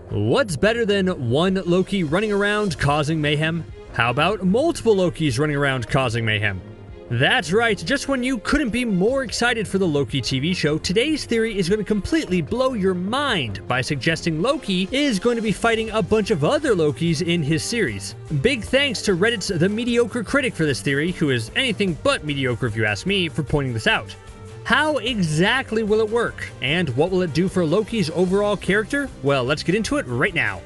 What's better than one Loki running around causing mayhem? How about multiple Lokis running around causing mayhem? That's right, just when you couldn't be more excited for the Loki TV show, today's theory is going to completely blow your mind by suggesting Loki is going to be fighting a bunch of other Lokis in his series. Big thanks to Reddit's The Mediocre Critic for this theory, who is anything but mediocre if you ask me, for pointing this out. How exactly will it work? And what will it do for Loki's overall character? Well, let's get into it right now.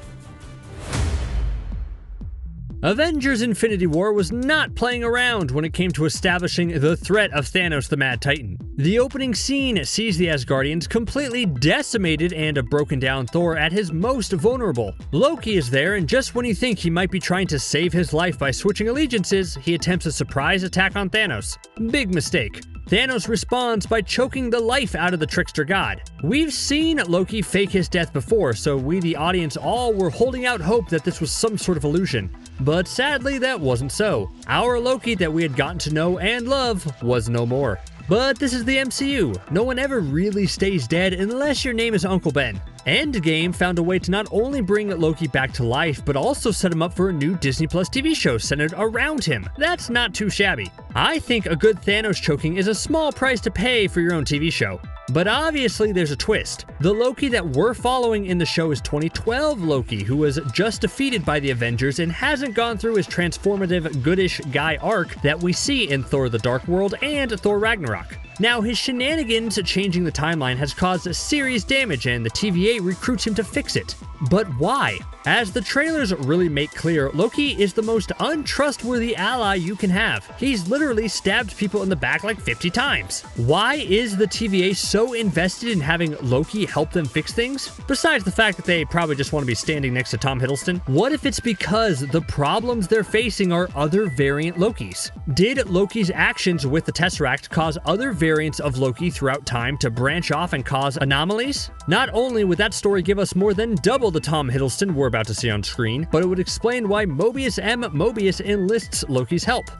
Avengers Infinity War was not playing around when it came to establishing the threat of Thanos the Mad Titan. The opening scene sees the Asgardians completely decimated and a broken down Thor at his most vulnerable. Loki is there, and just when you think he might be trying to save his life by switching allegiances, he attempts a surprise attack on Thanos. Big mistake. Thanos responds by choking the life out of the trickster god. We've seen Loki fake his death before, so we the audience all were holding out hope that this was some sort of illusion. But sadly that wasn't so. Our Loki that we had gotten to know and love was no more. But this is the MCU. No one ever really stays dead unless your name is Uncle Ben. Endgame found a way to not only bring Loki back to life, but also set him up for a new Disney Plus TV show centered around him. That's not too shabby. I think a good Thanos choking is a small price to pay for your own TV show. But obviously there's a twist. The Loki that we're following in the show is 2012 Loki, who was just defeated by the Avengers and hasn't gone through his transformative goodish guy arc that we see in Thor the Dark World and Thor Ragnarok. Now, his shenanigans changing the timeline has caused serious damage, and the TVA recruits him to fix it. But why? As the trailers really make clear, Loki is the most untrustworthy ally you can have. He's literally stabbed people in the back like 50 times. Why is the TVA so invested in having Loki help them fix things? Besides the fact that they probably just want to be standing next to Tom Hiddleston. What if it's because the problems they're facing are other variant Lokis? Did Loki's actions with the Tesseract cause other variants of Loki throughout time to branch off and cause anomalies? Not only would that story give us more than double the Tom Hiddleston we're about to see on screen, but it would explain why Mobius M. Mobius enlists Loki's help.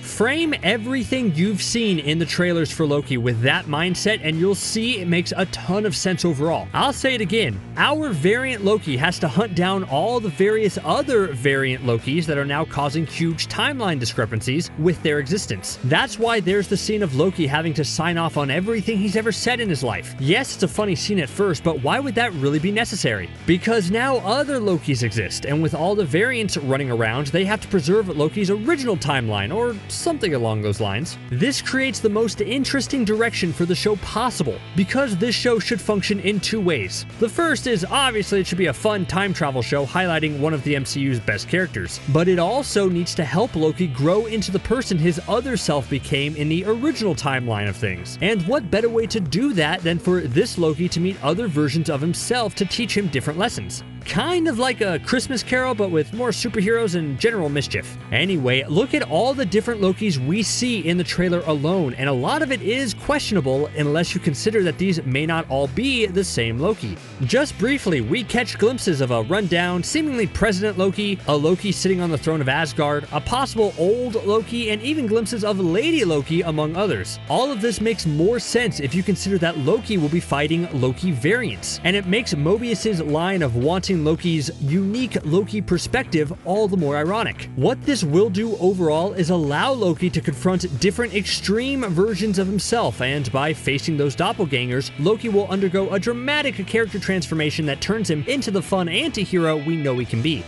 Frame everything you've seen in the trailers for Loki with that mindset and you'll see it makes a ton of sense overall. I'll say it again. Our variant Loki has to hunt down all the various other variant Lokis that are now causing huge timeline discrepancies with their existence. That's why there's the scene of Loki having to sign off on everything he's ever said in his life. Yes, it's a funny scene at first, but why would that really be necessary? Because now other Lokis exist, and with all the variants running around, they have to preserve Loki's original timeline, or something along those lines. This creates the most interesting direction for the show possible, because this show should function in two ways. The first is obviously it should be a fun time travel show highlighting one of the MCU's best characters, but it also needs to help Loki grow into the person his other self became in the original timeline of things. And what better way to do that than for this Loki to meet other versions of himself to teach him different lessons? Kind of like a Christmas Carol, but with more superheroes and general mischief. Anyway, look at all the different Lokis we see in the trailer alone, and a lot of it is questionable unless you consider that these may not all be the same Loki. Just briefly, we catch glimpses of a rundown, seemingly President Loki, a Loki sitting on the throne of Asgard, a possible old Loki, and even glimpses of Lady Loki, among others. All of this makes more sense if you consider that Loki will be fighting Loki variants, and it makes Mobius's line of wanting Loki's unique Loki perspective all the more ironic. What this will do overall is allow Loki to confront different extreme versions of himself, and by facing those doppelgangers, Loki will undergo a dramatic character transformation that turns him into the fun anti-hero we know he can be.